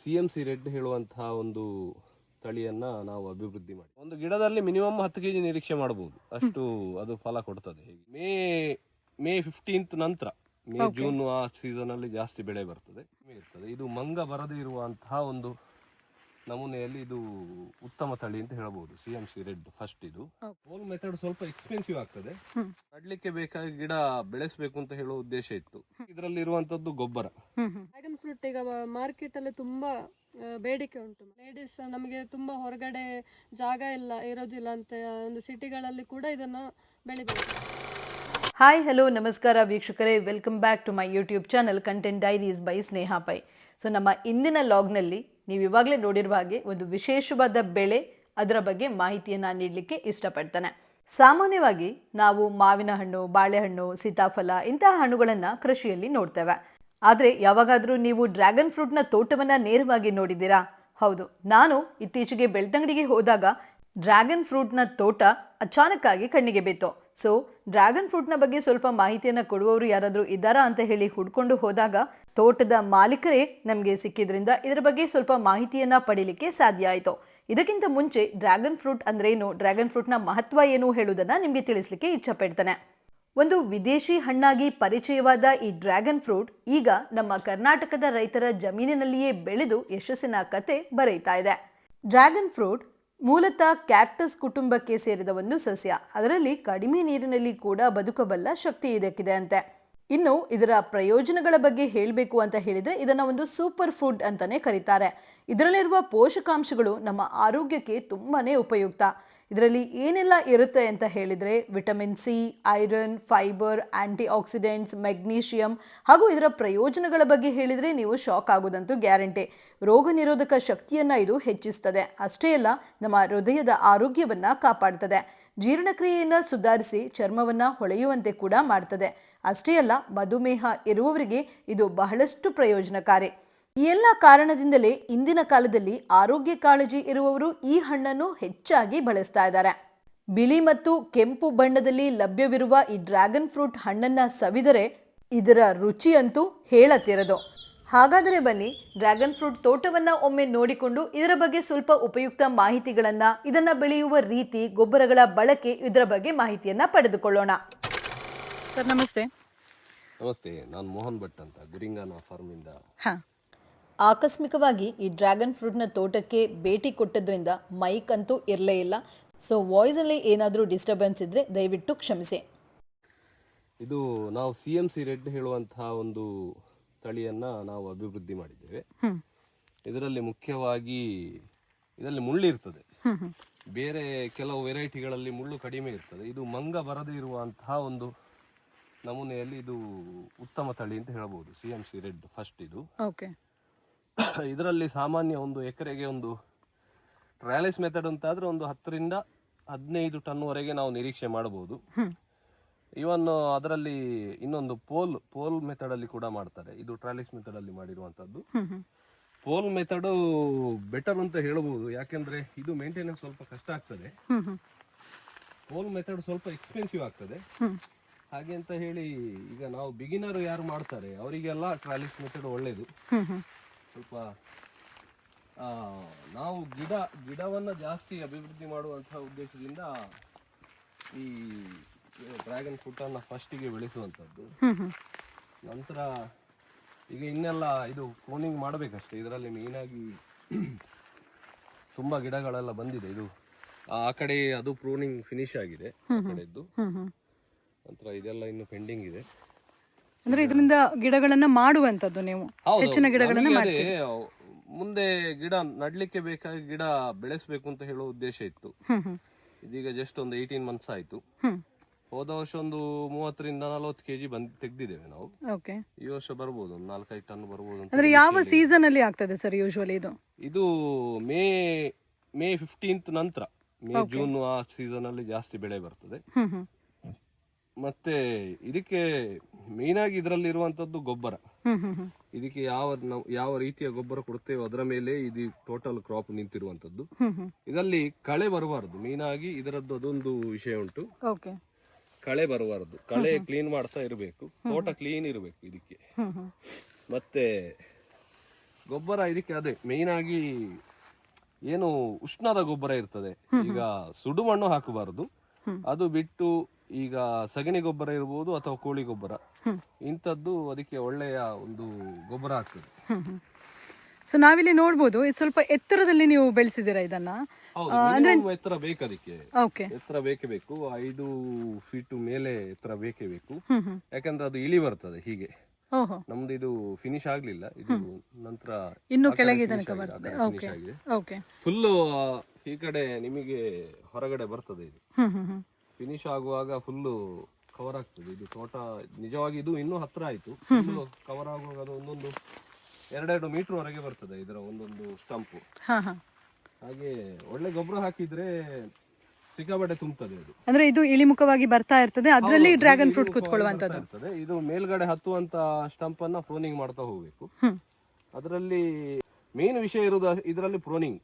CMC red ಹೇಳುವಂತಹ ಒಂದು ತಳಿಯನ್ನ ನಾವು ಅಭಿವೃದ್ಧಿ ಮಾಡಿ ಒಂದು ಗಿಡದಲ್ಲಿ ಮಿನಿಮಮ್ 10 kg ನಿರೀಕ್ಷೆ ಮಾಡಬಹುದು, ಅಷ್ಟು ಅದು ಫಲ ಕೊಡ್ತದೆ. ಮೇ 15th ನಂತರ ಜೂನ್ ಆ ಸೀಸನ್ ಅಲ್ಲಿ ಜಾಸ್ತಿ ಬೆಳೆ ಬರ್ತದೆ. ಇದು ಮಂಗ ಬರದೇ ಇರುವಂತಹ ಒಂದು ನಮೂನೆಯಲ್ಲಿ ಇದು ಉತ್ತಮ ತಳಿ ಅಂತ ಹೇಳಬಹುದು. CMC red first. ಇದು ಹೋಲ್ ಮೆಥಡ್ ಸ್ವಲ್ಪ ಎಕ್ಸ್ಪೆನ್ಸಿವ್ ಆಗ್ತದೆ. ನಡ್ಲಿಕ್ಕೆ ಬೇಕಾಗಿ ಗಿಡ ಬೆಳೆಸಬೇಕು ಅಂತ ಹೇಳುವ ಉದ್ದೇಶ ಇತ್ತು. ಇದರಲ್ಲಿ ಇರುವಂತದ್ದು ಗೊಬ್ಬರ. ಡ್ರ್ಯಾಗನ್ ಫ್ರೂಟ್ ಈಗ ಮಾರ್ಕೆಟ್ ಅಲ್ಲಿ ತುಂಬಾ ಬೇಡಿಕೆ ಉಂಟು. ಲೇಡೀಸ್ ನಮಗೆ ತುಂಬಾ ಹೊರಗಡೆ ಜಾಗ ಇರೋದಿಲ್ಲ ಅಂತ ಒಂದು ಸಿಟಿಗಳಲ್ಲಿ ಕೂಡ ಇದನ್ನ ಬೆಳಿಬೇಕು. ಹಾಯ್ ಹಲೋ ನಮಸ್ಕಾರ ವೀಕ್ಷಕರೇ, welcome back to my YouTube channel content diaries by Sneha Pai. So ನಮ್ಮ ಇಂದಿನ ಲಾಗ್ನಲ್ಲಿ ನೀವು ಇವಾಗಲೇ ನೋಡಿರುವ ಹಾಗೆ ಒಂದು ವಿಶೇಷವಾದ ಬೆಳೆ, ಅದರ ಬಗ್ಗೆ ಮಾಹಿತಿಯನ್ನು ನೀಡಲಿಕ್ಕೆ ಇಷ್ಟಪಡ್ತಾನೆ. ಸಾಮಾನ್ಯವಾಗಿ ನಾವು ಮಾವಿನ ಹಣ್ಣು, ಬಾಳೆಹಣ್ಣು, ಸೀತಾಫಲ ಇಂತಹ ಹಣ್ಣುಗಳನ್ನು ಕೃಷಿಯಲ್ಲಿ ನೋಡ್ತೇವೆ. ಆದರೆ ಯಾವಾಗಾದರೂ ನೀವು ಡ್ರ್ಯಾಗನ್ ಫ್ರೂಟ್ನ ತೋಟವನ್ನು ನೇರವಾಗಿ ನೋಡಿದ್ದೀರಾ? ಹೌದು, ನಾನು ಇತ್ತೀಚೆಗೆ ಬೆಳ್ತಂಗಡಿಗೆ ಹೋದಾಗ ಡ್ರ್ಯಾಗನ್ ಫ್ರೂಟ್ನ ತೋಟ ಅಚಾನಕ್ಕಾಗಿ ಕಣ್ಣಿಗೆ ಬಿತ್ತು. ಸೊ ಡ್ರ್ಯಾಗನ್ ಫ್ರೂಟ್ನ ಬಗ್ಗೆ ಸ್ವಲ್ಪ ಮಾಹಿತಿಯನ್ನು ಕೊಡುವವರು ಯಾರಾದರೂ ಇದ್ದಾರಾ ಅಂತ ಹೇಳಿ ಹುಡ್ಕೊಂಡು ಹೋದಾಗ ತೋಟದ ಮಾಲೀಕರೇ ನಮಗೆ ಸಿಕ್ಕಿದ್ರಿಂದ ಇದರ ಬಗ್ಗೆ ಸ್ವಲ್ಪ ಮಾಹಿತಿಯನ್ನು ಪಡೀಲಿಕ್ಕೆ ಸಾಧ್ಯ ಆಯಿತು. ಇದಕ್ಕಿಂತ ಮುಂಚೆ ಡ್ರ್ಯಾಗನ್ ಫ್ರೂಟ್ ಅಂದ್ರೇನು, ಡ್ರ್ಯಾಗನ್ ಫ್ರೂಟ್ನ ಮಹತ್ವ ಏನು ಹೇಳುವುದನ್ನು ನಿಮಗೆ ತಿಳಿಸ್ಲಿಕ್ಕೆ ಇಚ್ಛಪಡ್ತೇನೆ. ಒಂದು ವಿದೇಶಿ ಹಣ್ಣಾಗಿ ಪರಿಚಯವಾದ ಈ ಡ್ರ್ಯಾಗನ್ ಫ್ರೂಟ್ ಈಗ ನಮ್ಮ ಕರ್ನಾಟಕದ ರೈತರ ಜಮೀನಿನಲ್ಲಿಯೇ ಬೆಳೆದು ಯಶಸ್ಸಿನ ಕತೆ ಬರೀತಾ ಇದೆ. ಡ್ರ್ಯಾಗನ್ ಫ್ರೂಟ್ ಮೂಲತಃ ಕ್ಯಾಕ್ಟಸ್ ಕುಟುಂಬಕ್ಕೆ ಸೇರಿದ ಒಂದು ಸಸ್ಯ. ಅದರಲ್ಲಿ ಕಡಿಮೆ ನೀರಿನಲ್ಲಿ ಕೂಡ ಬದುಕಬಲ್ಲ ಶಕ್ತಿ ಇದಕ್ಕಿದೆ ಅಂತೆ. ಇನ್ನು ಇದರ ಪ್ರಯೋಜನಗಳ ಬಗ್ಗೆ ಹೇಳಬೇಕು ಅಂತ ಹೇಳಿದರೆ ಇದನ್ನು ಒಂದು ಸೂಪರ್ ಫುಡ್ ಅಂತಾನೆ ಕರೀತಾರೆ. ಇದರಲ್ಲಿರುವ ಪೋಷಕಾಂಶಗಳು ನಮ್ಮ ಆರೋಗ್ಯಕ್ಕೆ ತುಂಬಾನೇ ಉಪಯುಕ್ತ. ಇದರಲ್ಲಿ ಏನೆಲ್ಲ ಇರುತ್ತೆ ಅಂತ ಹೇಳಿದರೆ vitamin C, iron, fibre, antioxidants, magnesium ಹಾಗೂ ಇದರ ಪ್ರಯೋಜನಗಳ ಬಗ್ಗೆ ಹೇಳಿದರೆ ನೀವು ಶಾಕ್ ಆಗೋದಂತೂ ಗ್ಯಾರಂಟಿ. ರೋಗ ನಿರೋಧಕ ಶಕ್ತಿಯನ್ನು ಇದು ಹೆಚ್ಚಿಸ್ತದೆ. ಅಷ್ಟೇ ಅಲ್ಲ, ನಮ್ಮ ಹೃದಯದ ಆರೋಗ್ಯವನ್ನು ಕಾಪಾಡ್ತದೆ. ಜೀರ್ಣಕ್ರಿಯೆಯನ್ನು ಸುಧಾರಿಸಿ ಚರ್ಮವನ್ನು ಹೊಳೆಯುವಂತೆ ಕೂಡ ಮಾಡ್ತದೆ. ಅಷ್ಟೇ ಅಲ್ಲ, ಮಧುಮೇಹ ಇರುವವರಿಗೆ ಇದು ಬಹಳಷ್ಟು ಪ್ರಯೋಜನಕಾರಿ. ಈ ಎಲ್ಲ ಕಾರಣದಿಂದಲೇ ಇಂದಿನ ಕಾಲದಲ್ಲಿ ಆರೋಗ್ಯ ಕಾಳಜಿ ಇರುವವರು ಈ ಹಣ್ಣನ್ನು ಹೆಚ್ಚಾಗಿ ಬಳಸ್ತಾ ಇದ್ದಾರೆ. ಬಿಳಿ ಮತ್ತು ಕೆಂಪು ಬಣ್ಣದಲ್ಲಿ ಲಭ್ಯವಿರುವ ಈ ಡ್ರ್ಯಾಗನ್ ಫ್ರೂಟ್ ಹಣ್ಣನ್ನು ಸವಿದರೆ ಇದರ ರುಚಿ ಅಂತೂ ಹೇಳತ್ತಿರದು. ಹಾಗಾದರೆ ಬನ್ನಿ, ಡ್ರ್ಯಾಗನ್ ಫ್ರೂಟ್ ತೋಟವನ್ನು ಒಮ್ಮೆ ನೋಡಿಕೊಂಡು ಇದರ ಬಗ್ಗೆ ಸ್ವಲ್ಪ ಉಪಯುಕ್ತ ಮಾಹಿತಿಗಳನ್ನು, ಇದನ್ನು ಬೆಳೆಯುವ ರೀತಿ, ಗೊಬ್ಬರಗಳ ಬಳಕೆ, ಇದರ ಬಗ್ಗೆ ಮಾಹಿತಿಯನ್ನು ಪಡೆದುಕೊಳ್ಳೋಣ. ಸರ್ ನಮಸ್ತೆ. ನಮಸ್ತೆ, ನಾನು ಮೋಹನ್ ಭಟ್ ಅಂತ, ಗುರಿಂಗಾನ ಫಾರ್ಮ್ ಇಂದ. ಆಕಸ್ಮಿಕವಾಗಿ ಈ ಡ್ರ್ಯಾಗನ್ ಫ್ರೂಟ್ನ ತೋಟಕ್ಕೆ ಭೇಟಿ ಕೊಟ್ಟದ್ರಿಂದ ಮೈಕ್ ಅಂತೂ ಇರಲೇ ಇಲ್ಲ. ಸೊ ವಾಯ್ಸಲ್ಲಿ ಏನಾದರೂ ಡಿಸ್ಟರ್ಬೆನ್ಸ್ ಇದ್ದರೆ ದಯವಿಟ್ಟು ಕ್ಷಮಿಸಿ. ಇದು ನಾವು CMC ರೆಡ್ ಹೇಳುವಂತಹ ಒಂದು ತಳಿಯನ್ನ ನಾವು ಅಭಿವೃದ್ಧಿ ಮಾಡಿದ್ದೇವೆ. ಇದರಲ್ಲಿ ಮುಖ್ಯವಾಗಿ ಇದರಲ್ಲಿ ಮುಳ್ಳು ಇರ್ತದೆ. ಬೇರೆ ಕೆಲವು ವೆರೈಟಿಗಳಲ್ಲಿ ಮುಳ್ಳು ಕಡಿಮೆ ಇರ್ತದೆ. ಇದು ಮಂಗ ಬರದೇ ಇರುವಂತಹ ಒಂದು ನಮೂನೆಯಲ್ಲಿ ಇದು ಉತ್ತಮ ತಳಿ ಅಂತ ಹೇಳಬಹುದು. CMC red first. ಇದು ಇದರಲ್ಲಿ ಸಾಮಾನ್ಯ ಒಂದು ಎಕರೆಗೆ ಒಂದು ಟ್ರಯಲಿಸ್ ಮೆಥಡ್ ಅಂತ ಆದ್ರೆ ಒಂದು 10 ರಿಂದ 15 ಟನ್ ವರೆಗೆ ನಾವು ನಿರೀಕ್ಷೆ ಮಾಡಬಹುದು. ಇವನ್ ಅದರಲ್ಲಿ ಇನ್ನೊಂದು ಪೋಲ್ ಮೆಥಡ್ ಅಲ್ಲಿ ಕೂಡ ಮಾಡ್ತಾರೆ. ಇದು ಟ್ರಯಲಿಸ್ ಮೆಥಡ್ ಅಲ್ಲಿ ಮಾಡಿರುವಂತದ್ದು. ಪೋಲ್ ಮೆಥಡ್ ಬೆಟರ್ ಅಂತ ಹೇಳಬಹುದು, ಯಾಕೆಂದ್ರೆ ಇದು ಮೇಂಟೆನೆನ್ಸ್ ಸ್ವಲ್ಪ ಕಷ್ಟ ಆಗ್ತದೆ. ಪೋಲ್ ಮೆಥಡ್ ಸ್ವಲ್ಪ ಎಕ್ಸ್ಪೆನ್ಸಿವ್ ಆಗ್ತದೆ. ಹಾಗೆ ಅಂತ ಹೇಳಿ ಈಗ ನಾವು ಬಿಗಿನರ್ ಯಾರು ಮಾಡ್ತಾರೆ ಅವರಿಗೆಲ್ಲ ಟ್ರಯಲಿಸ್ ಮೆಥಡ್ ಒಳ್ಳೇದು. ಸ್ವಲ್ಪ ನಾವು ಗಿಡವನ್ನ ಜಾಸ್ತಿ ಅಭಿವೃದ್ಧಿ ಮಾಡುವಂತಹ ಉದ್ದೇಶದಿಂದ ಈ ಡ್ರ್ಯಾಗನ್ ಫ್ರೂಟ್ ಅನ್ನ ಫಸ್ಟಿಗೆ ಬೆಳೆಸುವಂತದ್ದು. ನಂತರ ಈಗ ಇನ್ನೆಲ್ಲ ಇದು ಕ್ಲೋನಿಂಗ್ ಮಾಡಬೇಕಷ್ಟೇ. ಇದರಲ್ಲಿ ಮೇನ್ ಆಗಿ ತುಂಬಾ ಗಿಡಗಳೆಲ್ಲ ಬಂದಿದೆ. ಇದು ಆ ಕಡೆ ಅದು ಪ್ರೂನಿಂಗ್ ಫಿನಿಶ್ ಆಗಿದೆ, ಆ ಕಡೆದ್ದು. ನಂತರ ಇದೆಲ್ಲ ಇನ್ನು ಪೆಂಡಿಂಗ್ ಇದೆ. ಅಂದ್ರೆ ಇದರಿಂದ ಗಿಡಗಳನ್ನ ಮಾಡುವಂತದ್ದು, ನೀವು ಹೆಚ್ಚಿನ ಗಿಡಗಳನ್ನ ಮಾಡ್ತೀರಿ. ಮುಂದೆ ಗಿಡ ನಡ್ಲಿಕ್ಕೆ ಬೇಕಾಗಿ ಗಿಡ ಬೆಳೆಸಬೇಕು ಅಂತ ಹೇಳೋ ಉದ್ದೇಶ ಇತ್ತು. ಇದೀಗ ಜಸ್ಟ್ ಒಂದು 18 ಮಂತ್ಸ್ ಆಯ್ತು. ಹೋದ ವರ್ಷ ಒಂದು 30 ರಿಂದ 40 kg ತೆಗ್ದಿದ್ದೇವೆ ನಾವು. ಈ ವರ್ಷ ಬರ್ಬೋದು, ಒಂದು 4-5 ಟನ್ ಬರ್ಬೋದು. ಅಂದ್ರೆ ಯಾವ ಸೀಸನ್ ಅಲ್ಲಿ ಆಗ್ತದೆ ಸರ್ ಯೂಶುವಲಿ ಇದು? ಇದು ಮೇ 15th ನಂತರ, ಜೂನ್ ಆ ಸೀಸನ್ ಅಲ್ಲಿ ಜಾಸ್ತಿ ಬೆಳೆ ಬರ್ತದೆ. ಮತ್ತೆ ಇದಕ್ಕೆ ಮೇನ್ ಆಗಿ ಇದರಲ್ಲಿ ಇರುವಂತದ್ದು ಗೊಬ್ಬರ. ಇದಕ್ಕೆ ಯಾವ ರೀತಿಯ ಗೊಬ್ಬರ ಕೊಡ್ತೇವೆ ಅದರ ಮೇಲೆ ಇದು ಟೋಟಲ್ ಕ್ರಾಪ್ ನಿಂತಿರುವಂತದ್ದು. ಇದರಲ್ಲಿ ಕಳೆ ಬರಬಾರದು. ಮೇನ್ ಆಗಿ ಇದರದ್ದು ಅದೊಂದು ವಿಷಯ ಉಂಟು, ಕಳೆ ಬರಬಾರದು. ಕಳೆ ಕ್ಲೀನ್ ಮಾಡ್ತಾ ಇರಬೇಕು, ತೋಟ ಕ್ಲೀನ್ ಇರಬೇಕು ಇದಕ್ಕೆ. ಮತ್ತೆ ಗೊಬ್ಬರ ಇದಕ್ಕೆ ಅದೇ ಮೇಯ್ನ್ ಆಗಿ ಏನು ಉಷ್ಣದ ಗೊಬ್ಬರ ಇರ್ತದೆ. ಈಗ ಸುಡು ಮಣ್ಣು ಹಾಕಬಾರದು, ಅದು ಬಿಟ್ಟು ಈಗ ಸಗಣಿ ಗೊಬ್ಬರ ಇರ್ಬೋದು ಅಥವಾ ಕೋಳಿ ಗೊಬ್ಬರ ಇಂಥದ್ದು ಅದಕ್ಕೆ ಒಳ್ಳೆಯ ಒಂದು ಗೊಬ್ಬರ ಆಗ್ತದೆ. ಸೊ ನಾವಿಲ್ಲಿ ನೋಡ್ಬೋದು ಇದು ಸ್ವಲ್ಪ ಎತ್ತರದಲ್ಲಿ ನೀವು ಬೆಳೆಸಿದ್ದೀರಾ ಇದನ್ನ. ಹೌದು, minimum ಎತ್ತರ ಬೇಕು ಅದಕ್ಕೆ. ಓಕೆ, ಎತ್ತರ ಬೇಕೇ ಬೇಕು, 5 ಫೀಟ್ ಮೇಲೆ ಎತ್ತರ ಬೇಕೇ ಬೇಕು. ಯಾಕಂದ್ರೆ ಅದು ಇಳಿ ಬರ್ತದೆ ಹೀಗೆ. ಓಹೋ, ನಮ್ದು ಇದು ಫಿನಿಶ್ ಆಗ್ಲಿಲ್ಲ, ಇದು ನಂತರ ಇನ್ನು ಕೆಳಗೆ ತನಕ ಬರ್ತದೆ. ಓಕೆ ಓಕೆ, ಫುಲ್ಲು ಈ ಕಡೆ ನಿಮಗೆ ಹೊರಗಡೆ ಬರ್ತದೆ. ಇದು ಫಿನಿಶ್ ಆಗುವಾಗ ಫುಲ್ಲು ಕವರ್ ಆಗ್ತದೆ. ಇದು ತೋಟ ನಿಜವಾಗಿ ಇದು ಇನ್ನೂ ಹತ್ರ ಆಯ್ತು. ಫುಲ್ಲು ಕವರ್ ಆಗುವಾಗ ಅದು ಒಂದೊಂದು 2-2 ಮೀಟರ್ ವರೆಗೆ ಬರ್ತದೆ ಇದರ ಒಂದೊಂದು ಸ್ಟಂಪು. ಹಾಗೆ ಒಳ್ಳೆ ಗೊಬ್ಬರ ಹಾಕಿದ್ರೆ ಸಿಕ್ಕಾಪಟ್ಟೆ ತುಂಬುತ್ತದೆ ಅದು. ಅಂದ್ರೆ ಇದು ಇಳಿಮುಖವಾಗಿ ಬರ್ತಾ ಇರ್ತದೆ, ಅದರಲ್ಲಿ ಡ್ರ್ಯಾಗನ್ ಫ್ರೂಟ್ ಕೂತ್ಕೊಳ್ಳುವಂತದ್ದು ಇರ್ತದೆ. ಇದು ಮೇಲ್ಗಡೆ ಹತ್ತುವಂತ ಸ್ಟಂಪ್ ಅನ್ನ ಪ್ರೂನಿಂಗ್ ಮಾಡ್ತಾ ಹೋಗ್ಬೇಕು. ಅದರಲ್ಲಿ ಮೇನ್ ವಿಷಯ ಇರುವುದು ಇದರಲ್ಲಿ ಪ್ರೂನಿಂಗ್.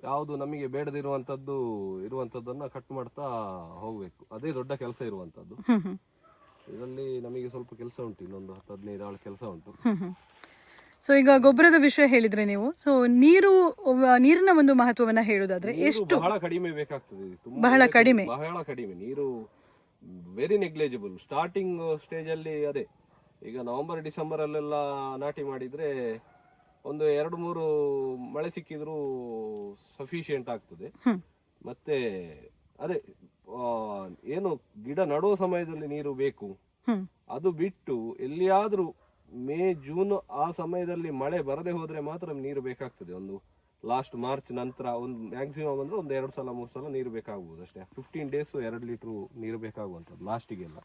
ಯಾವುದು ನಮಗೆ ಇರುವಂತದ್ದನ್ನ ಕಟ್ ಮಾಡ್ತಾ ಹೋಗ್ಬೇಕು, ಅದೇ ದೊಡ್ಡ ಕೆಲಸ ಇರುವಂತದ್ದು. ಇದರಲ್ಲಿ ನಮಗೆ ಸ್ವಲ್ಪ ಕೆಲಸ ಉಂಟು, ಇನ್ನೊಂದು 10-15 ಆಳು ಕೆಲಸ ಉಂಟು. ಸೊ ಈಗ ಗೊಬ್ಬರದ ವಿಷಯ ಹೇಳಿದ್ರೆ ನೀವು, ಸೊ ನೀರಿನ ಒಂದು ಮಹತ್ವವನ್ನ ಹೇಳೋದಾದ್ರೆ ಎಷ್ಟು? ಬಹಳ ಕಡಿಮೆ ಬೇಕಾಗ್ತದೆ, ಬಹಳ ಕಡಿಮೆ ನೀರು, ವೆರಿ ನೆಗ್ಲಿಜಿಬಲ್. ಸ್ಟಾರ್ಟಿಂಗ್ ಸ್ಟೇಜ್ ಅಲ್ಲಿ ಅದೇ ಈಗ ನವೆಂಬರ್ ಡಿಸೆಂಬರ್ ಅಲ್ಲೆಲ್ಲ ನಾಟಿ ಮಾಡಿದ್ರೆ ಒಂದು 2-3 ಮಳೆ ಸಿಕ್ಕಿದ್ರು ಸಫಿಶಿಯೆಂಟ್ ಆಗ್ತದೆ. ಮತ್ತೆ ಅದೇ ಏನು ಗಿಡ ನಡುವ ಸಮಯದಲ್ಲಿ ನೀರು ಬೇಕು. ಅದು ಬಿಟ್ಟು ಎಲ್ಲಿಯಾದ್ರೂ ಮೇ ಜೂನ್ ಆ ಸಮಯದಲ್ಲಿ ಮಳೆ ಬರದೆ ಹೋದ್ರೆ ಮಾತ್ರ ನೀರು ಬೇಕಾಗ್ತದೆ. ಒಂದು ಲಾಸ್ಟ್ ಮಾರ್ಚ್ ನಂತರ ಒಂದು ಮ್ಯಾಕ್ಸಿಮಮ್ ಅಂದ್ರೆ ಒಂದು 2 ಸಲ 3 ಸಲ ನೀರು ಬೇಕಾಗಬಹುದು ಅಷ್ಟೇ. 15 ಡೇಸ್ 2 ಲೀಟರ್ ನೀರು ಬೇಕಾಗುವಂತದ್ದು ಲಾಸ್ಟಿಗೆಲ್ಲ.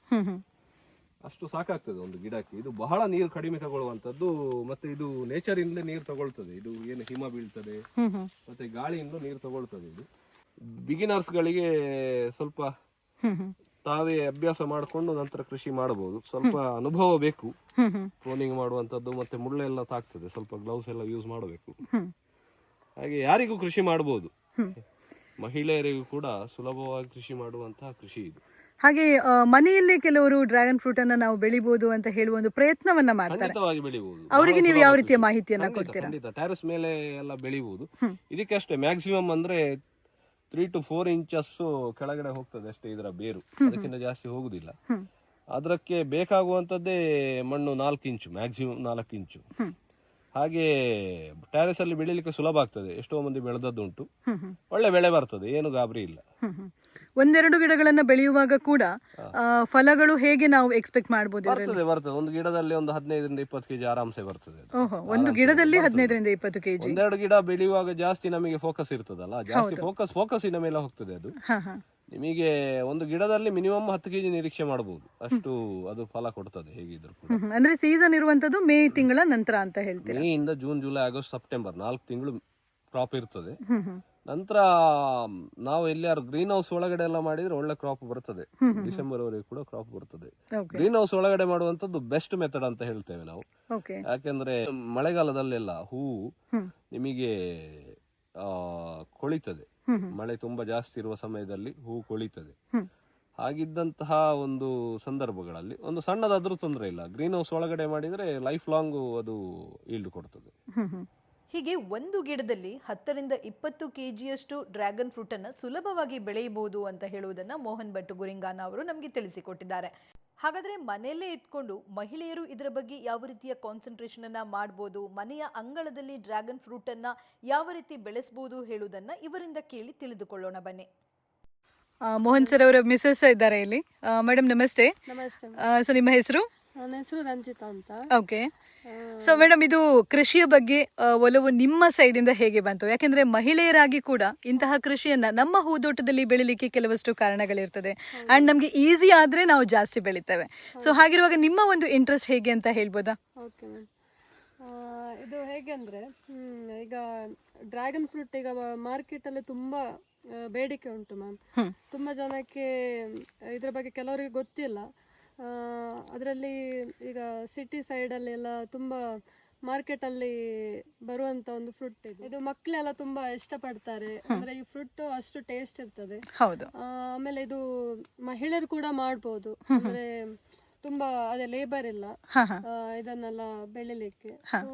ಅಷ್ಟು ಸಾಕಾಗ್ತದೆ ಒಂದು ಗಿಡಕ್ಕೆ. ಇದು ಬಹಳ ನೀರು ಕಡಿಮೆ ತಗೊಳ್ಳುವಂತದ್ದು. ಮತ್ತೆ ಇದು ನೇಚರ್ ಇಂದಲೇ ನೀರು ತಗೊಳ್ತದೆ. ಇದು ಏನು ಹಿಮ ಬೀಳ್ತದೆ ಮತ್ತೆ ಗಾಳಿಯಿಂದ ನೀರು ತಗೊಳ್ತದೆ. ಇದು ಬಿಗಿನರ್ಸ್ ಗಳಿಗೆ ಸ್ವಲ್ಪ ತಾವೇ ಅಭ್ಯಾಸ ಮಾಡಿಕೊಂಡು ನಂತರ ಕೃಷಿ ಮಾಡಬಹುದು. ಸ್ವಲ್ಪ ಅನುಭವ ಬೇಕು ಪ್ರೂನಿಂಗ್ ಮಾಡುವಂತದ್ದು, ಮತ್ತೆ ಮುಳ್ಳೆಲ್ಲ ತಾಗ್ತದೆ, ಸ್ವಲ್ಪ ಗ್ಲೌಸ್ ಎಲ್ಲ ಯೂಸ್ ಮಾಡಬೇಕು. ಹಾಗೆ ಯಾರಿಗೂ ಕೃಷಿ ಮಾಡಬಹುದು, ಮಹಿಳೆಯರಿಗೂ ಕೂಡ ಸುಲಭವಾಗಿ ಕೃಷಿ ಮಾಡುವಂತಹ ಕೃಷಿ ಇದು. ಹಾಗೆ ಮನೆಯಲ್ಲೇ ಕೆಲವರು ಡ್ರ್ಯಾಗನ್ ಫ್ರೂಟ್ ಅನ್ನ ನಾವು ಬೆಳಿಬಹುದು ಅಂತ ಹೇಳುವ ಒಂದು ಪ್ರಯತ್ನವನ್ನ ಮಾಡ್ತಾರೆ. ಖಂಡಿತವಾಗಿ ಬೆಳಿಬಹುದು. ಅವರಿಗೆ ನೀವು ಯಾವ ರೀತಿಯ ಮಾಹಿತಿಯನ್ನ ಕೊಡ್ತೀರಾ? ಖಂಡಿತ ಟೆರೆಸ್ ಮೇಲೆ ಎಲ್ಲ ಬೆಳಿಬಹುದು. ಇದಕ್ಕೆ ಅಷ್ಟೇ ಮ್ಯಾಕ್ಸಿಮಮ್ ಅಂದ್ರೆ 3 to 4 ಇಂಚಸ್ ಕೆಳಗಡೆ ಹೋಗ್ತದೆ ಅಷ್ಟೇ ಇದರ ಬೇರು, ಅದಕ್ಕಿಂತ ಜಾಸ್ತಿ ಹೋಗುದಿಲ್ಲ. ಅದಕ್ಕೆ ಬೇಕಾಗುವಂತದ್ದೇ ಮಣ್ಣು 4 ಇಂಚು, ಮ್ಯಾಕ್ಸಿಮಮ್ 4 ಇಂಚು. ಹಾಗೆ ಟೆರೆಸ್ ಅಲ್ಲಿ ಬೆಳಿಲಿಕ್ಕೆ ಸುಲಭ ಆಗ್ತದೆ. ಎಷ್ಟೋ ಮಂದಿ ಬೆಳೆದದ್ದುಂಟು, ಒಳ್ಳೆ ಬೆಳೆ ಬರ್ತದೆ, ಏನು ಗಾಬರಿ ಇಲ್ಲ. 1-2 ಗಿಡಗಳನ್ನ ಬೆಳೆಯುವಾಗ ಕೂಡ ಫಲಗಳು ಹೇಗೆ ನಾವು ಎಕ್ಸ್ಪೆಕ್ಟ್ ಮಾಡಬಹುದು? ಬರ್ತದೆ ಒಂದು ಗಿಡದಲ್ಲಿ ಒಂದು 15-20 ಕೆಜಿ ಆರಾಮ್ಸೆ ಬರ್ತದೆ. ಒಂದು ಗಿಡದಲ್ಲಿ 15-20 ಕೆಜಿ. ಒಂದೆರಡು ಗಿಡ ಬೆಳೆಯುವಾಗ ಜಾಸ್ತಿ ನಮಗೆ ಫೋಕಸ್ ಇರ್ತದಲ್ಲ, ಜಾಸ್ತಿ ಫೋಕಸಿನ ಮೇಲೆ ಹೋಗ್ತದೆ ಅದು. ನಿಮಗೆ ಒಂದು ಗಿಡದಲ್ಲಿ ಮಿನಿಮಮ್ 10 ಕೆಜಿ ನಿರೀಕ್ಷೆ ಮಾಡಬಹುದು, ಅಷ್ಟು ಅದು ಫಲ ಕೊಡ್ತದೆ ಹೇಗಿದ್ರು ಕೂಡ. ಅಂದ್ರೆ ಸೀಸನ್ ಇರುವಂತದ್ದು ಮೇ ತಿಂಗಳ ನಂತರ ಅಂತ ಹೇಳ್ತೀವಿ. ಮೇ ಇಂದ ಜೂನ್, ಜುಲೈ, ಆಗಸ್ಟ್, ಸೆಪ್ಟೆಂಬರ್ 4 ತಿಂಗಳು ಕ್ರಾಪ್ ಇರ್ತದೆ. ನಂತರ ನಾವು ಎಲ್ಲಿಯಾರು ಗ್ರೀನ್ ಹೌಸ್ ಒಳಗಡೆ ಎಲ್ಲ ಮಾಡಿದ್ರೆ ಒಳ್ಳೆ ಕ್ರಾಪ್ ಬರ್ತದೆ. ಡಿಸೆಂಬರ್ ವರೆಗೆ ಕೂಡ ಕ್ರಾಪ್ ಬರ್ತದೆ. ಗ್ರೀನ್ ಹೌಸ್ ಒಳಗಡೆ ಮಾಡುವಂತದ್ದು ಬೆಸ್ಟ್ ಮೆಥಡ್ ಅಂತ ಹೇಳ್ತೇವೆ ನಾವು. ಯಾಕೆಂದ್ರೆ ಮಳೆಗಾಲದಲ್ಲೆಲ್ಲ ಹೂವು ನಿಮಗೆ ಕೊಳಿತದೆ. ಮಳೆ ತುಂಬಾ ಜಾಸ್ತಿ ಇರುವ ಸಮಯದಲ್ಲಿ ಹೂ ಕೊಳಿತದೆ. ಹಾಗಿದ್ದಂತಹ ಒಂದು ಸಂದರ್ಭಗಳಲ್ಲಿ ಒಂದು ಸಣ್ಣದಾದ್ರೂ ತೊಂದರೆ ಇಲ್ಲ, ಗ್ರೀನ್ ಹೌಸ್ ಒಳಗಡೆ ಮಾಡಿದ್ರೆ ಲೈಫ್ ಲಾಂಗ್ ಅದು ಈಲ್ಡ್ ಕೊಡ್ತದೆ. ಹೀಗೆ ಒಂದು ಗಿಡದಲ್ಲಿ 10-20 ಕೆಜಿಯಷ್ಟು ಡ್ರ್ಯಾಗನ್ ಫ್ರೂಟ್ ಅನ್ನು ಸುಲಭವಾಗಿ ಬೆಳೆಯಬಹುದು ಅಂತ ಹೇಳುವುದನ್ನ ಮೋಹನ್ ಭಟ್ ಗುರಿಂಗಾನ ಅವರು ನಮಗೆ ತಿಳಿಸಿಕೊಟ್ಟಿದ್ದಾರೆ. ಹಾಗಾದ್ರೆ ಮನೆಯಲ್ಲೇ ಇಟ್ಕೊಂಡು ಮಹಿಳೆಯರು ಇದರ ಬಗ್ಗೆ ಯಾವ ರೀತಿಯ ಕಾನ್ಸಂಟ್ರೇಷನ್ ಅನ್ನ ಮಾಡಬಹುದು, ಮನೆಯ ಅಂಗಳದಲ್ಲಿ ಡ್ರ್ಯಾಗನ್ ಫ್ರೂಟ್ ಅನ್ನ ಯಾವ ರೀತಿ ಬೆಳೆಸಬಹುದು ಹೇಳುವುದನ್ನ ಇವರಿಂದ ಕೇಳಿ ತಿಳಿದುಕೊಳ್ಳೋಣ ಬನ್ನಿ. ಮೋಹನ್ ಸರ್ ಅವರ ಮಿಸಸ್ ಇದ್ದಾರೆ ಇಲ್ಲಿ. ಮೇಡಮ್ ನಮಸ್ತೆ. ನಮಸ್ತೆ. ಸೊ ನಿಮ್ಮ ಹೆಸರು? ನನ್ನ ಹೆಸರು ರಂಜಿತಾ ಅಂತ. ಓಕೆ. ಸೊ ಮೇಡಮ್, ಇದು ಕೃಷಿಯ ಬಗ್ಗೆ ಒಲವು ನಿಮ್ಮ ಸೈಡ್ ಇಂದ ಹೇಗೆ ಬಂತು? ಯಾಕೆಂದ್ರೆ ಮಹಿಳೆಯರಾಗಿ ಕೂಡ ಇಂತಹ ಕೃಷಿಯನ್ನ ನಮ್ಮ ಹೂದೋಟದಲ್ಲಿ ಬೆಳಿಲಿಕ್ಕೆ ಕೆಲವಷ್ಟು ಕಾರಣಗಳಿರ್ತದೆ, ಅಂಡ್ ನಮ್ಗೆ ಈಸಿ ಆದ್ರೆ ನಾವು ಜಾಸ್ತಿ ಬೆಳಿತೇವೆ. ಸೊ ಹಾಗಿರುವಾಗ ನಿಮ್ಮ ಒಂದು ಇಂಟ್ರೆಸ್ಟ್ ಹೇಗೆ ಅಂತ ಹೇಳ್ಬೋದಾ? ಓಕೆ ಮ್ಯಾಮ್, ಇದು ಹೇಗೆ ಅಂದರೆ ಈಗ ಡ್ರ್ಯಾಗನ್ ಫ್ರೂಟ್ ಈಗ ಮಾರ್ಕೆಟಲ್ಲಿ ತುಂಬ ಬೇಡಿಕೆ ಉಂಟು ಮ್ಯಾಮ್. ತುಂಬ ಜನಕ್ಕೆ ಇದ್ರ ಬಗ್ಗೆ ಕೆಲವರಿಗೆ ಗೊತ್ತಿಲ್ಲ. ಅದರಲ್ಲಿ ಈಗ ಸಿಟಿ ಸೈಡಲ್ಲಿ ಎಲ್ಲ ತುಂಬ ಮಾರ್ಕೆಟಲ್ಲಿ ಬರುವಂಥ ಒಂದು ಫ್ರೂಟ್ ಇದು ಮಕ್ಕಳೆಲ್ಲ ತುಂಬ ಇಷ್ಟಪಡ್ತಾರೆ. ಅಂದರೆ ಈ ಫ್ರೂಟ್ ಅಷ್ಟು ಟೇಸ್ಟ್ ಇರ್ತದೆ. ಹೌದು. ಆಮೇಲೆ ಇದು ಮಹಿಳೆಯರು ಕೂಡ ಮಾಡ್ಬೋದು, ಅಂದರೆ ತುಂಬ ಅದೇ ಲೇಬರ್ ಇಲ್ಲ ಇದನ್ನೆಲ್ಲ ಬೆಳಿಲಿಕ್ಕೆ. ಸೊ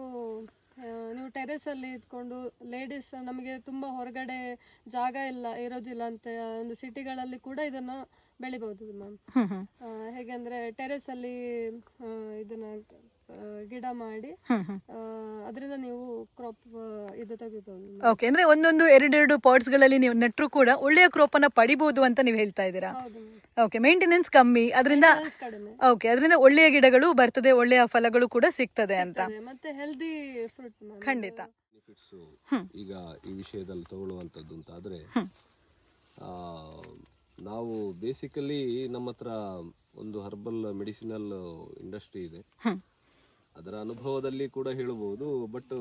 ನೀವು ಟೆರೆಸಲ್ಲಿ ಇದ್ಕೊಂಡು ಲೇಡೀಸ್ ನಮಗೆ ತುಂಬ ಹೊರಗಡೆ ಜಾಗ ಇರೋದಿಲ್ಲ ಅಂತ ಒಂದು ಸಿಟಿಗಳಲ್ಲಿ ಕೂಡ ಇದನ್ನು ಬೆಳಿಬಹುದು ಮ್ಯಾಮ್. ಹೇಗೆಂದರೆ ಟೆರೆಸಲ್ಲಿ ಇದನ್ನು ಗಿಡ ಮಾಡಿ ಅದರಿಂದ ನೀವು ಕ್ರಾಪ್ ಇದು ತೆಗಿಬಹುದು. ಓಕೆ, ಅಂದ್ರೆ ಒಂದೊಂದು ಎರಡೆರಡು ಪಾಟ್ಸ್ ಗಳಲ್ಲಿ ನೀವು ನೆಟ್ಟರು ಕೂಡ ಒಳ್ಳೆಯ ಕ್ರಾಪ್ ಅನ್ನ ಪಡಿಬಹುದು ಅಂತ ನೀವು ಹೇಳ್ತಾ ಇದ್ದೀರಾ. ಓಕೆ, ಮೇಂಟೆನೆನ್ಸ್ ಕಮ್ಮಿ, ಅದರಿಂದ ಓಕೆ, ಅದರಿಂದ ಒಳ್ಳೆಯ ಗಿಡಗಳು ಬರ್ತದೆ, ಒಳ್ಳೆಯ ಫಲಗಳು ಕೂಡ ಸಿಗ್ತದೆ ಅಂತ. ಮತ್ತೆ ಹೆಲ್ದಿ ಫ್ರೂಟ್ ಖಂಡಿತ. ಈಗ ಈ ವಿಷಯದಲ್ಲಿ ತಗೊಳ್ಳುವಂಥದ್ದು ಅಂತ ಆದ್ರೆ ನಾವು ಬೇಸಿಕಲಿ ನಮ್ಮ ಹತ್ರ ಒಂದು ಹರ್ಬಲ್ ಮೆಡಿಸಿನಲ್ ಇಂಡಸ್ಟ್ರಿ ಇದೆ. ಅದರ ಅನುಭವದಲ್ಲಿ ಕೂಡ ಹೇಳಬಹುದು. But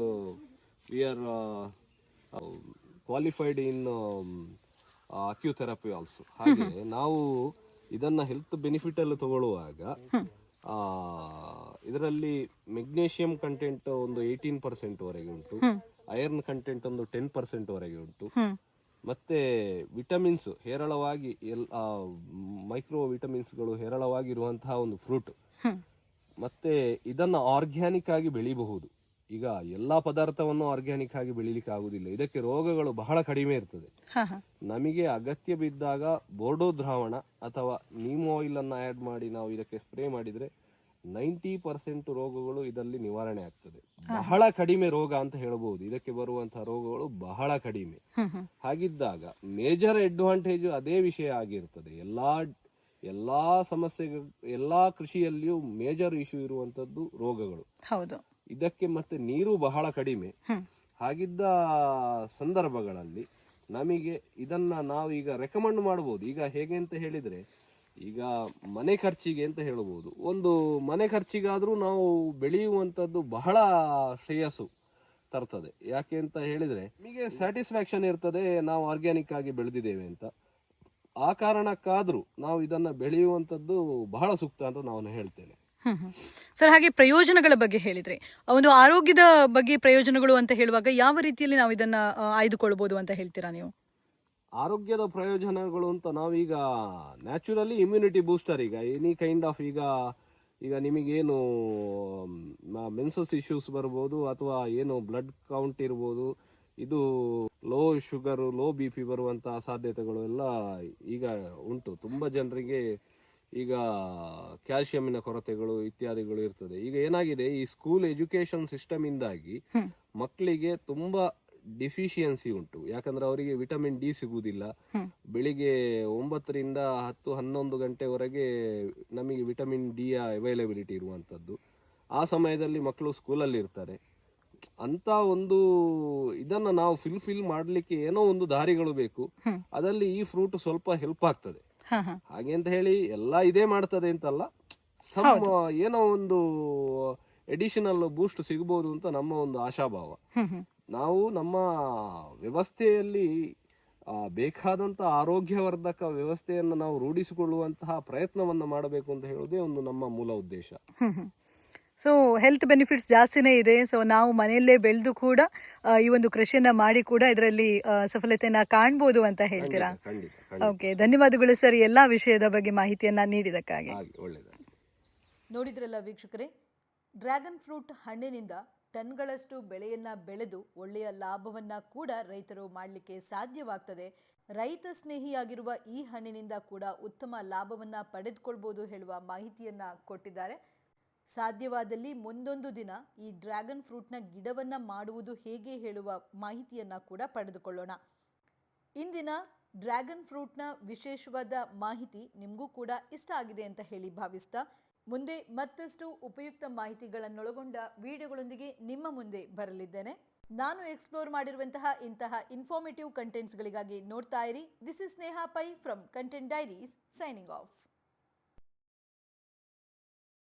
we are qualified in acutherapy also. ಹಾಗೆ ನಾವು ಇದನ್ನ ಹೆಲ್ತ್ ಬೆನಿಫಿಟ್ ಅಲ್ಲಿ ತಗೊಳ್ಳುವಾಗ ಇದರಲ್ಲಿ ಮೆಗ್ನೀಷಿಯಂ ಕಂಟೆಂಟ್ ಒಂದು 18% ವರೆಗೆ ಉಂಟು, ಐರನ್ ಕಂಟೆಂಟ್ ಒಂದು 10% ವರೆಗೆ ಉಂಟು, ಮತ್ತೆ ವಿಟಮಿನ್ಸ್ ಹೇರಳವಾಗಿ ಮೈಕ್ರೋ ವಿಟಮಿನ್ಸ್ಗಳು ಹೇರಳವಾಗಿರುವಂತಹ ಒಂದು ಫ್ರೂಟ್. ಮತ್ತೆ ಇದನ್ನ ಆರ್ಗ್ಯಾನಿಕ್ ಆಗಿ ಬೆಳಿಬಹುದು. ಈಗ ಎಲ್ಲಾ ಪದಾರ್ಥವನ್ನು ಆರ್ಗ್ಯಾನಿಕ್ ಆಗಿ ಬೆಳಿಲಿಕ್ಕೆ ಆಗುದಿಲ್ಲ. ಇದಕ್ಕೆ ರೋಗಗಳು ಬಹಳ ಕಡಿಮೆ ಇರ್ತದೆ. ನಮಗೆ ಅಗತ್ಯ ಬಿದ್ದಾಗ ಬೋರ್ಡೋ ದ್ರಾವಣ ಅಥವಾ ನೀಮ್ ಆಯಿಲ್ ಅನ್ನ ಆಡ್ ಮಾಡಿ ನಾವು ಇದಕ್ಕೆ ಸ್ಪ್ರೇ ಮಾಡಿದ್ರೆ 90% ರೋಗಗಳು ಇದರಲ್ಲಿ ನಿವಾರಣೆ ಆಗ್ತದೆ. ಬಹಳ ಕಡಿಮೆ ರೋಗ ಅಂತ ಹೇಳಬಹುದು. ಇದಕ್ಕೆ ಬರುವಂತಹ ರೋಗಗಳು ಬಹಳ ಕಡಿಮೆ. ಹಾಗಿದ್ದಾಗ ಮೇಜರ್ ಅಡ್ವಾಂಟೇಜ್ ಅದೇ ವಿಷಯ ಆಗಿರ್ತದೆ. ಎಲ್ಲಾ ಸಮಸ್ಯೆಗಳು, ಎಲ್ಲಾ ಕೃಷಿಯಲ್ಲಿಯೂ ಮೇಜರ್ ಇಶ್ಯೂ ಇರುವಂತದ್ದು ರೋಗಗಳು. ಹೌದು. ಇದಕ್ಕೆ ಮತ್ತೆ ನೀರು ಬಹಳ ಕಡಿಮೆ. ಹಾಗಿದ್ದ ಸಂದರ್ಭಗಳಲ್ಲಿ ನಮಗೆ ಇದನ್ನ ನಾವು ಈಗ ರೆಕಮೆಂಡ್ ಮಾಡಬಹುದು. ಈಗ ಹೇಗೆ ಅಂತ ಹೇಳಿದ್ರೆ, ಈಗ ಮನೆ ಖರ್ಚಿಗೆ ಅಂತ ಹೇಳಬಹುದು. ಒಂದು ಮನೆ ಖರ್ಚಿಗಾದ್ರೂ ನಾವು ಬೆಳೆಯುವಂತದ್ದು ಬಹಳ ಶ್ರೇಯಸ್ಸು ತರ್ತದೆ. ಯಾಕೆ ಅಂತ ಹೇಳಿದ್ರೆ ನಮಗೆ ಸ್ಯಾಟಿಸ್ಫ್ಯಾಕ್ಷನ್ ಇರ್ತದೆ ನಾವು ಆರ್ಗ್ಯಾನಿಕ್ ಆಗಿ ಬೆಳೆದಿದ್ದೇವೆ ಅಂತ. ಆ ಕಾರಣಕ್ಕಾದ್ರೂ ನಾವು ಇದನ್ನ ಬೆಳೆಯುವಂತದ್ದು ಬಹಳ ಸೂಕ್ತ ಅಂತ ನಾನು ಹೇಳ್ತೇನೆ. ಸರ್, ಹಾಗೆ ಪ್ರಯೋಜನಗಳ ಬಗ್ಗೆ ಹೇಳಿದ್ರೆ, ಒಂದು ಆರೋಗ್ಯದ ಬಗ್ಗೆ ಪ್ರಯೋಜನಗಳು ಅಂತ ಹೇಳುವಾಗ ಯಾವ ರೀತಿಯಲ್ಲಿ ನಾವು ಇದನ್ನ ಆಯ್ದುಕೊಳ್ಬಹುದು ಅಂತ ಹೇಳ್ತೀರಾ ನೀವು? ಆರೋಗ್ಯದ ಪ್ರಯೋಜನಗಳು ಅಂತ ನಾವೀಗ ನ್ಯಾಚುರಲಿ ಇಮ್ಯುನಿಟಿ ಬೂಸ್ಟರ್, ಈಗ ಎನಿ ಕೈಂಡ್ ಆಫ್ ಈಗ ನಿಮಗೇನು ಮೆನ್ಸಸ್ ಇಶ್ಯೂಸ್ ಬರ್ಬೋದು, ಅಥವಾ ಏನು ಬ್ಲಡ್ ಕೌಂಟ್ ಇರ್ಬೋದು, ಇದು ಲೋ ಶುಗರ್, ಲೋ BP ಬರುವಂತಹ ಸಾಧ್ಯತೆಗಳು ಎಲ್ಲ ಈಗ ಉಂಟು. ತುಂಬಾ ಜನರಿಗೆ ಈಗ ಕ್ಯಾಲ್ಸಿಯಂನ ಕೊರತೆಗಳು ಇತ್ಯಾದಿಗಳು ಇರ್ತದೆ. ಈಗ ಏನಾಗಿದೆ, ಈ ಸ್ಕೂಲ್ ಎಜುಕೇಶನ್ ಸಿಸ್ಟಮ್ ಇಂದಾಗಿ ಮಕ್ಕಳಿಗೆ ತುಂಬಾ ಡಿಫಿಷಿಯನ್ಸಿ ಉಂಟು. ಯಾಕಂದ್ರೆ ಅವರಿಗೆ ವಿಟಮಿನ್ ಡಿ ಸಿಗುವುದಿಲ್ಲ. ಬೆಳಿಗ್ಗೆ 9 ರಿಂದ 10-11 ಗಂಟೆವರೆಗೆ ನಮಗೆ ವಿಟಮಿನ್ ಡಿ ಅವೈಲಬಿಲಿಟಿ ಇರುವಂತದ್ದು. ಆ ಸಮಯದಲ್ಲಿ ಮಕ್ಕಳು ಸ್ಕೂಲಲ್ಲಿ ಇರ್ತಾರೆ. ಅಂತ ಒಂದು ಇದನ್ನ ನಾವು ಫಿಲ್ ಮಾಡ್ಲಿಕ್ಕೆ ಏನೋ ಒಂದು ದಾರಿಗಳು ಬೇಕು. ಅದರಲ್ಲಿ ಈ ಫ್ರೂಟ್ ಸ್ವಲ್ಪ ಹೆಲ್ಪ್ ಆಗ್ತದೆ. ಹಾಗೆ ಅಂತ ಹೇಳಿ ಎಲ್ಲ ಇದೇ ಮಾಡ್ತದೆ ಅಂತಲ್ಲ, ಏನೋ ಒಂದು ಎಡಿಷನಲ್ ಬೂಸ್ಟ್ ಸಿಗಬಹುದು ಅಂತ ನಮ್ಮ ಒಂದು ಆಶಾಭಾವ. ನಾವು ನಮ್ಮ ವ್ಯವಸ್ಥೆಯಲ್ಲಿ ಬೇಕಾದಂತ ಆರೋಗ್ಯವರ್ಧಕ ವ್ಯವಸ್ಥೆಯನ್ನು ನಾವು ರೂಢಿಸಿಕೊಳ್ಳುವಂತಹ ಪ್ರಯತ್ನವನ್ನ ಮಾಡಬೇಕು ಅಂತ ಹೇಳುವುದೇ ಒಂದು ನಮ್ಮ ಮೂಲ ಉದ್ದೇಶ. ಸೊ ಹೆಲ್ತ್ ಬೆನಿಫಿಟ್ಸ್ ಜಾಸ್ತಿನೇ ಇದೆ. ಸೊ ನಾವು ಮನೆಯಲ್ಲೇ ಬೆಳೆದು ಕೂಡ ಈ ಒಂದು ಕೃಷಿಯನ್ನ ಮಾಡಿ ಕೂಡ ಇದರಲ್ಲಿ ಸಫಲತೆಯನ್ನ ಕಾಣ್ಬೋದು ಅಂತ ಹೇಳ್ತೀರಾ? ಓಕೆ, ಧನ್ಯವಾದಗಳು ಸರ್ ಎಲ್ಲಾ ವಿಷಯದ ಬಗ್ಗೆ ಮಾಹಿತಿಯನ್ನ ನೀಡಿದಕ್ಕಾಗಿ. ನೋಡಿದ್ರಲ್ಲ ವೀಕ್ಷಕರೇ, ಡ್ರ್ಯಾಗನ್ ಫ್ರೂಟ್ ಹಣ್ಣಿನಿಂದ ಟನ್ಗಳಷ್ಟು ಬೆಳೆಯನ್ನ ಬೆಳೆದು ಒಳ್ಳೆಯ ಲಾಭವನ್ನ ಕೂಡ ರೈತರು ಮಾಡಲಿಕ್ಕೆ ಸಾಧ್ಯವಾಗ್ತದೆ. ರೈತ ಸ್ನೇಹಿಯಾಗಿರುವ ಈ ಹಣ್ಣಿನಿಂದ ಕೂಡ ಉತ್ತಮ ಲಾಭವನ್ನ ಪಡೆದುಕೊಳ್ಬಹುದು ಹೇಳುವ ಮಾಹಿತಿಯನ್ನ ಕೊಟ್ಟಿದ್ದಾರೆ. ಸಾಧ್ಯವಾದಲ್ಲಿ ಮುಂದೊಂದು ದಿನ ಈ ಡ್ರ್ಯಾಗನ್ ಫ್ರೂಟ್ನ ಗಿಡವನ್ನ ಮಾಡುವುದು ಹೇಗೆ ಹೇಳುವ ಮಾಹಿತಿಯನ್ನ ಕೂಡ ಪಡೆದುಕೊಳ್ಳೋಣ. ಇಂದಿನ ಡ್ರ್ಯಾಗನ್ ಫ್ರೂಟ್ನ ವಿಶೇಷವಾದ ಮಾಹಿತಿ ನಿಮಗೂ ಕೂಡ ಇಷ್ಟ ಆಗಿದೆ ಅಂತ ಹೇಳಿ ಭಾವಿಸ್ತಾ, ಮುಂದೆ ಮತ್ತಷ್ಟು ಉಪಯುಕ್ತ ಮಾಹಿತಿಗಳನ್ನೊಳಗೊಂಡ ವಿಡಿಯೋಗಳೊಂದಿಗೆ ನಿಮ್ಮ ಮುಂದೆ ಬರಲಿದ್ದೇನೆ. ನಾನು ಎಕ್ಸ್ಪ್ಲೋರ್ ಮಾಡಿರುವಂತಹ ಇಂತಹ ಇನ್ಫಾರ್ಮೇಟಿವ್ ಕಂಟೆಂಟ್ಸ್ಗಳಿಗಾಗಿ ನೋಡ್ತಾ ಇರಿ. This is Sneha Pai from content diaries, signing of.